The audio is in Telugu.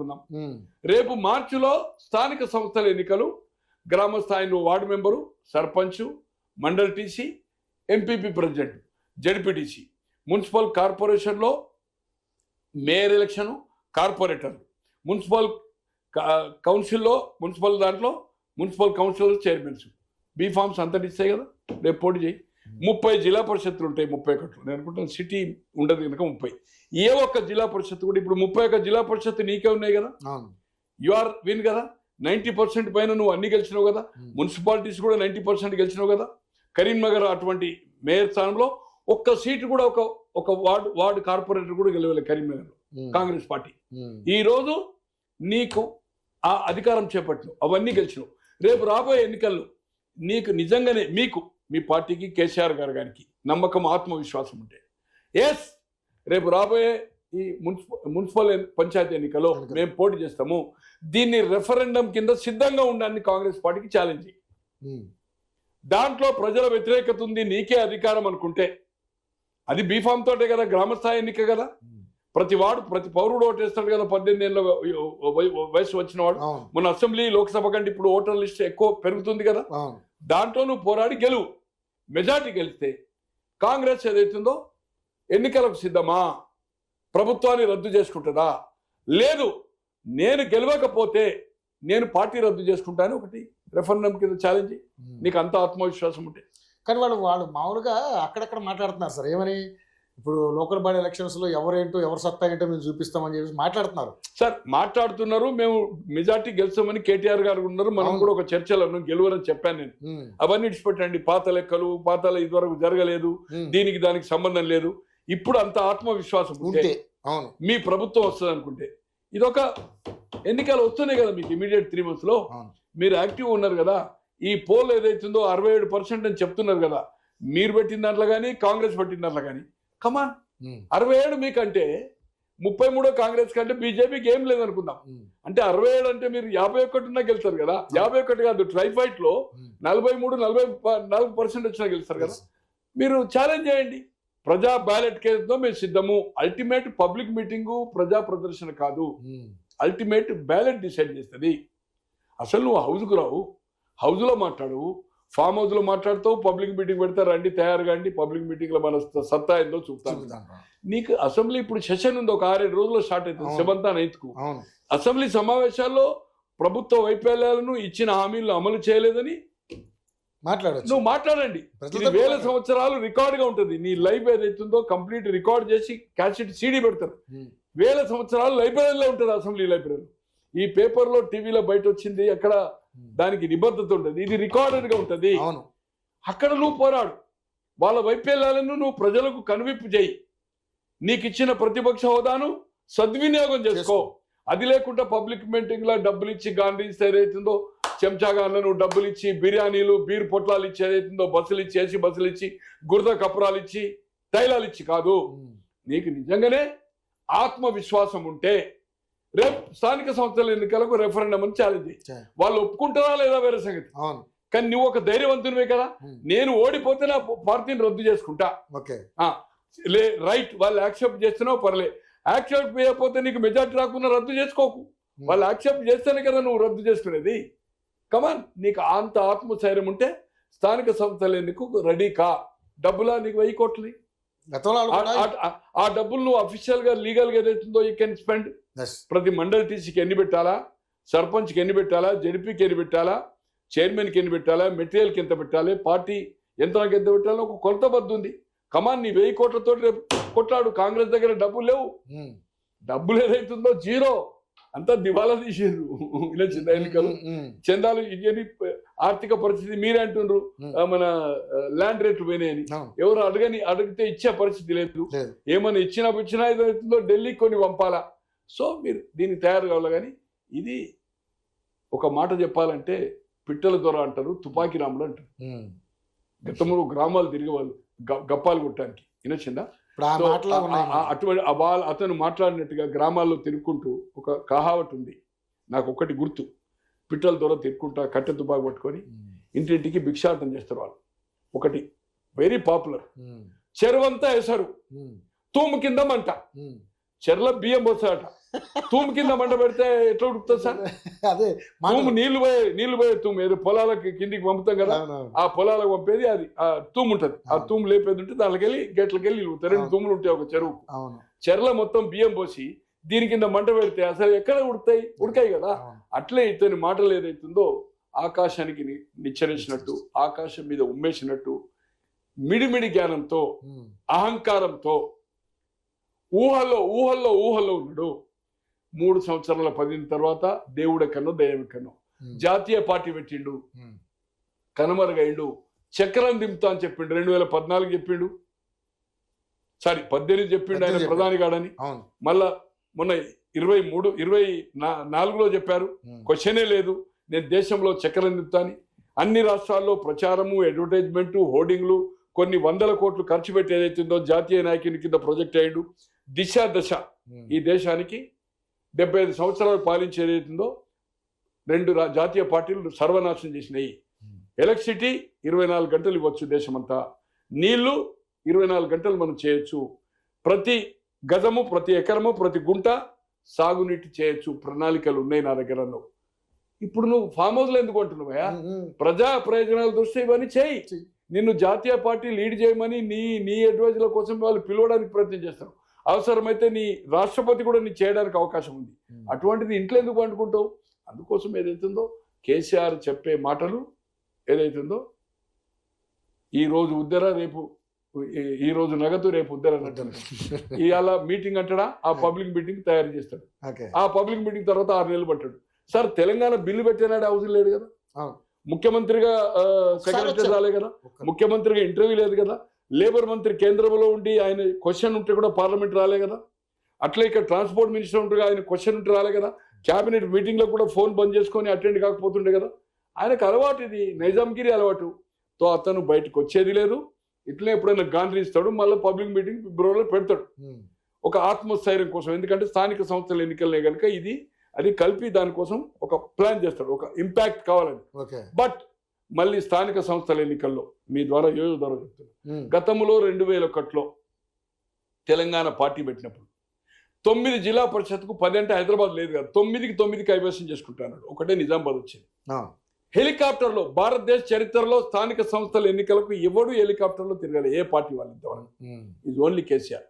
అనుకుందాం. రేపు మార్చిలో స్థానిక సంస్థల ఎన్నికలు, గ్రామ స్థాయిలో ward member, sarpanch, mandal TC, MPP president, ZPTC, municipal కార్పొరేషన్లో మేయర్ ఎలక్షను, కార్పొరేటర్లు, మున్సిపల్ కౌన్సిల్లో మున్సిపల్ కౌన్సిల్ చైర్మన్స్, బీఫామ్స్ అంతటి ఇస్తాయి కదా. రేపు పోటీ చేయి. 30 జిల్లా పరిషత్తులు ఉంటాయి. 31 నేను అనుకుంటాను సిటీ ఉండదు కనుక 30. ఏ ఒక్క జిల్లా పరిషత్తు కూడా ఇప్పుడు 31 జిల్లా పరిషత్తు నీకే ఉన్నాయి కదా. యు ఆర్ విన్ కదా. 90% పైన నువ్వు అన్ని గెలిచినావు కదా. మున్సిపాలిటీస్ కూడా 90% గెలిచినావు కదా. కరీంనగర్ అటువంటి మేయర్ స్థానంలో ఒక్క సీటు కూడా ఒక వార్డు కార్పొరేటర్ కూడా గెలవలేదు కరీంనగర్లో కాంగ్రెస్ పార్టీ. ఈ రోజు నీకు ఆ అధికారం చేపట్టినావు, అవన్నీ గెలిచినావు. రేపు రాబోయే ఎన్నికల్లో నీకు నిజంగానే మీ పార్టీకి కేసీఆర్ గారికి నమ్మకం, ఆత్మవిశ్వాసం ఉంటే రేపు రాబోయే ఈ మున్సిపల్ పంచాయతీ ఎన్నికల్లో మేము పోటీ చేస్తాము, దీన్ని రెఫరెండం కింద సిద్ధంగా ఉండాలని కాంగ్రెస్ పార్టీకి ఛాలెంజ్. దాంట్లో ప్రజల వ్యతిరేకత ఉంది, నీకే అధికారం అనుకుంటే అది బీఫామ్ తోటే కదా, గ్రామస్థాయి ఎన్నిక కదా. ప్రతి పౌరుడు ఓటేస్తాడు కదా. 18 ఏళ్ళ వయసు వచ్చిన వాడు. మన అసెంబ్లీ, లోక్సభ కంటే ఇప్పుడు ఓటర్ లిస్ట్ ఎక్కువ పెరుగుతుంది కదా. దాంట్లో నువ్వు పోరాడి గెలువు. మెజార్టీ గెలిస్తే కాంగ్రెస్ ఏదైతుందో ఎన్నికలకు సిద్ధమా, ప్రభుత్వాన్ని రద్దు చేసుకుంటుందా, లేదు నేను గెలవకపోతే నేను పార్టీ రద్దు చేసుకుంటాను ఒకటి రెఫరెండం కింద ఛాలెంజ్. నీకు అంత ఆత్మవిశ్వాసం ఉంటే. కానీ వాళ్ళు మామూలుగా అక్కడక్కడ మాట్లాడుతున్నారు సార్. ఏమని, ఇప్పుడు లోకల్ బాడీ ఎలక్షన్స్లో ఎవరేంటో, ఎవరు సత్తా ఏంటో మేము చూపిస్తామని చెప్పి మాట్లాడుతున్నారు సార్. మాట్లాడుతున్నారు. మేము మెజార్టీ గెలుస్తామని కేటీఆర్ గారు ఉన్నారు. మనం కూడా ఒక చర్చలను గెలువరని చెప్పాను నేను. అవన్నీ ఇడిచిపెట్టండి. పాత లెక్కలు, పాతల ఇదివరకు జరగలేదు, దానికి సంబంధం లేదు. ఇప్పుడు అంత ఆత్మవిశ్వాసం ఉంటే మీ ప్రభుత్వం వస్తుంది అనుకుంటే, ఇదొక ఎన్నికలు వస్తున్నాయి కదా మీకు ఇమీడియట్ 3 months లో. మీరు యాక్టివ్ ఉన్నారు కదా. ఈ పోల్ ఏదైతుందో 67% అని చెప్తున్నారు కదా. మీరు పెట్టిన దాంట్లో కానీ, కాంగ్రెస్ పెట్టిన దాంట్లో కానీ, కమాన్ 67 మీకంటే 33 కాంగ్రెస్ కంటే బీజేపీకి ఏం లేదనుకుందాం. అంటే 67 అంటే మీరు 51 ఉన్నా గెలుస్తారు కదా. 51 కాదు, ట్రైఫైట్ లో 43-44% వచ్చినా గెలుస్తారు కదా. మీరు ఛాలెంజ్ చేయండి. ప్రజా బ్యాలెట్ కేసుతో మేము సిద్ధము. అల్టిమేట్ పబ్లిక్ మీటింగు, ప్రజా ప్రదర్శన కాదు, అల్టిమేట్ బ్యాలెట్ డిసైడ్ చేస్తుంది. అసలు నువ్వు హౌస్కు రావు, హౌస్లో మాట్లాడవు, ఫామ్ హౌస్లో మాట్లాడుతావు, పబ్లిక్ మీటింగ్ పెడతారు, రండి తయారుగా అండి, పబ్లిక్ మీటింగ్లో మన సత్తా ఏందో చూపుతాను. నీకు అసెంబ్లీ ఇప్పుడు సెషన్ ఉంది, ఒక 6-7 రోజుల్లో స్టార్ట్ అవుతుంది. 7th and 8th అసెంబ్లీ సమావేశాల్లో ప్రభుత్వ వైఫల్యాలను, ఇచ్చిన హామీలను అమలు చేయలేదని నువ్వు మాట్లాడండి. ఇది 1000 సంవత్సరాలు రికార్డుగా ఉంటుంది. నీ లైఫ్ ఏదైతుందో కంప్లీట్ రికార్డ్ చేసి క్యాసెట్ CD పెడతారు. 1000 సంవత్సరాలు లైబ్రరీలో ఉంటుంది, అసెంబ్లీ లైబ్రరీ. ఈ పేపర్లో, టీవీలో బయట వచ్చింది అక్కడ దానికి నిబద్ధత ఉంటుంది. ఇది రికార్డెడ్ గా ఉంటుంది. అక్కడ నువ్వు పోరాడు. వాళ్ళ వైఫల్యాలను నువ్వు ప్రజలకు కనువిప్పు చేయి. నీకు ఇచ్చిన ప్రతిపక్ష హోదాను సద్వినియోగం చేసుకో. అది లేకుండా పబ్లిక్ మీటింగ్ లో డబ్బులు ఇచ్చి, గాంధీ ఏదైతుందో చెంచాగాన్లను డబ్బులు ఇచ్చి, బిర్యానీలు, బీర్ పొట్లాలు ఇచ్చి, ఏదైతుందో బస్సులు ఇచ్చి, గుర్ద కపరాలు ఇచ్చి, తైలాలు ఇచ్చి కాదు. నీకు నిజంగానే ఆత్మవిశ్వాసం ఉంటే రేపు స్థానిక సంస్థల ఎన్నికలకు రెఫరెండం అని ఛాలెంజ్. వాళ్ళు ఒప్పుకుంటారా లేదా వేరే సంగతి. కానీ నువ్వు ఒక ధైర్యవంతునివే కదా. నేను ఓడిపోతే నా పార్టీని రద్దు చేసుకుంటా. రైట్, వాళ్ళు యాక్సెప్ట్ చేస్తున్నావు పర్లే. యాక్సెప్ట్ చేయకపోతే నీకు మెజార్టీ రాకుండా రద్దు చేసుకోకు. వాళ్ళు యాక్సెప్ట్ చేస్తేనే కదా నువ్వు రద్దు చేసుకునేది. కమాన్, నీకు అంత ఆత్మస్థైర్యం ఉంటే స్థానిక సంస్థల ఎన్నికకు రెడీ కా. డబ్బులా నీకు 1000 కోట్లు. ఆ డబ్బులు నువ్వు అఫీషియల్ గా, లీగల్ గా ఏదైతుందో యూ కెన్ స్పెండ్. ప్రతి మండల్ టీసీకి ఎన్ని పెట్టాలా, సర్పంచ్కి ఎన్ని పెట్టాలా, జడ్పీకి ఎన్ని పెట్టాలా, చైర్మన్కి ఎన్ని పెట్టాలా, మెటీరియల్కి ఎంత పెట్టాలి, పార్టీ యంత్రానికి ఎంత పెట్టాలో ఒక కొలత బద్దు ఉంది. కమాన్, నీ 1000 కోట్లతో రేపు కొట్లాడు. కాంగ్రెస్ దగ్గర డబ్బులు లేవు. డబ్బులు ఏదైతుందో జీరో, అంతా దివాలా తీసేరు. ఇలా చిన్న ఎన్నికలు, చందాలు, ఇవన్నీ ఆర్థిక పరిస్థితి మీరే అంటుండ్రు. మన ల్యాండ్ రేట్లు పోయినాయని ఎవరు అడిగితే ఇచ్చే పరిస్థితి లేదు. ఏమైనా ఇచ్చినా ఏదైతుందో ఢిల్లీకి కొన్ని పంపాలా. సో మీరు దీనికి తయారు కావాలి. కానీ ఇది ఒక మాట చెప్పాలంటే పిట్టల దొర అంటారు, తుపాకీ రాముడు అంటారు. గతంలో గ్రామాలు తిరిగే వాళ్ళు గప్పాలు కొట్టడానికి వినొచ్చిందా? అటువంటి అతను మాట్లాడినట్టుగా గ్రామాల్లో తిరుక్కుంటూ ఒక కహావట్ ఉంది. నాకు ఒకటి గుర్తు, పిట్టల దొర తిరుక్కుంటా కట్టె తుపాకి పట్టుకొని ఇంటింటికి భిక్షాటం చేస్తారు వాళ్ళు. ఒకటి వెరీ పాపులర్, చెరువంతా ఎసరు, తూము కింద మంట, చెర్ల బియ్యం పోసాట, తూము కింద మంట పెడితే ఎట్లా ఉడుకుతుంది సార్? అదే తూము నీళ్లు పోయే తూము ఏదో పొలాలకి కిందికి పంపుతాం కదా, ఆ పొలాలకు పంపేది అది ఆ తూము ఉంటుంది. ఆ తూము లేపేది ఉంటే దానికి వెళ్ళి గేట్లకి వెళ్ళి నిలుగుతాయి. 2 తూములు ఉంటాయి ఒక చెరువు. చెరలో మొత్తం బియ్యం పోసి దీని కింద మంట పెడితే అసలు ఎక్కడ ఉడకాయి కదా. అట్లే ఇతని మాటలు ఏదైతుందో ఆకాశానికి నిచ్చరించినట్టు, ఆకాశం మీద ఉమ్మేసినట్టు, మిడిమిడి జ్ఞానంతో, అహంకారంతో ఊహల్లో ఉన్నాడు. 3 సంవత్సరాల 10 తర్వాత దేవుడెక్కనో దయ్యమెక్కనో జాతీయ పార్టీ పెట్టిండు, కనుమరుగైండు. చక్రం దింపుతా అని చెప్పిండు. 2014 చెప్పిండు, సారీ 18 చెప్పిండు ఆయన ప్రధాని కాడని. మళ్ళా మొన్న 24లో చెప్పారు, క్వశ్చనే లేదు, నేను దేశంలో చక్రం దింపుతా అని. అన్ని రాష్ట్రాల్లో ప్రచారము, అడ్వర్టైజ్మెంట్, హోర్డింగ్లు, కొన్ని 100 కోట్లు ఖర్చు పెట్టి ఏదైతుందో జాతీయ నాయకుని కింద ప్రాజెక్ట్ అయ్యాడు. దశ ఈ దేశానికి 75 సంవత్సరాలు పాలించి ఏదైతుందో 2 జాతీయ పార్టీలు సర్వనాశనం చేసినాయి. ఎలక్ట్రిసిటీ 24 గంటలు ఇవ్వచ్చు దేశమంతా, నీళ్లు 24 గంటలు మనం చేయొచ్చు, ప్రతి గజము, ప్రతి ఎకరము, ప్రతి గుంట సాగునీటి చేయొచ్చు, ప్రణాళికలు ఉన్నాయి నా దగ్గరలో. ఇప్పుడు నువ్వు ఫామ్ హౌస్లో ఎందుకు అంటున్నావా? ప్రజా ప్రయోజనాల దృష్ట్యా ఇవన్నీ చేయి. నిన్ను జాతీయ పార్టీ లీడ్ చేయమని నీ అడ్వైజర్ల కోసం వాళ్ళు పిలవడానికి ప్రయత్నం చేస్తారు. అవసరమైతే నీ రాష్ట్రపతి కూడా నీ చేయడానికి అవకాశం ఉంది. అటువంటిది ఇంట్లో ఎందుకు అనుకుంటావు? అందుకోసం ఏదైతుందో కేసీఆర్ చెప్పే మాటలు ఏదైతుందో, ఈ రోజు ఉద్దర, రేపు ఈ రోజు నగదు, రేపు ఉద్దర అంటారు. ఇవాళ మీటింగ్ అంటాడా, ఆ పబ్లిక్ మీటింగ్ తయారు చేస్తాడు. ఆ పబ్లిక్ మీటింగ్ తర్వాత 6 నెలలు పట్టాడు. సార్ తెలంగాణ బిల్లు పెట్టినాడు అవసరం లేదు కదా, ముఖ్యమంత్రిగా సెక్రటరీ రాలే కదా, ముఖ్యమంత్రిగా ఇంటర్వ్యూ లేదు కదా, లేబర్ మంత్రి కేంద్రంలో ఉండి ఆయన క్వశ్చన్ ఉంటే కూడా పార్లమెంట్ రాలే కదా, అట్లా ఇక్కడ ట్రాన్స్పోర్ట్ మినిస్టర్ ఉంటే ఆయన క్వశ్చన్ ఉంటే రాలే కదా, క్యాబినెట్ మీటింగ్లో కూడా ఫోన్ బంద్ చేసుకొని అటెండ్ కాకపోతుండే కదా. ఆయనకు అలవాటు, ఇది నైజాంగిరి అలవాటు. తో అతను బయటకు వచ్చేది లేదు. ఇట్లా ఎప్పుడైనా గాంధీ ఇస్తాడు, మళ్ళీ పబ్లిక్ మీటింగ్ ఫిబ్రవరిలో పెడతాడు, ఒక ఆత్మస్థైర్యం కోసం. ఎందుకంటే స్థానిక సంస్థల ఎన్నికలనే కనుక అది కలిపి దానికోసం ఒక ప్లాన్ చేస్తాడు, ఒక ఇంపాక్ట్ కావాలని. బట్ మళ్ళీ స్థానిక సంస్థల ఎన్నికల్లో మీ ద్వారా ద్వారా చెప్తున్నాను, గతంలో 2001లో తెలంగాణ పార్టీ పెట్టినప్పుడు 9 జిల్లా పరిషత్కు 10 అంటే హైదరాబాద్ లేదు కదా, 9కి 9 కైవసం చేసుకుంటాడు. ఒకటే నిజామాబాద్ వచ్చింది. హెలికాప్టర్లో భారతదేశ చరిత్రలో స్థానిక సంస్థల ఎన్నికలకు ఎవడు హెలికాప్టర్లో తిరగాలి, ఏ పార్టీ వాళ్ళు ఇంతవరకు. ఇది ఓన్లీ కేసీఆర్.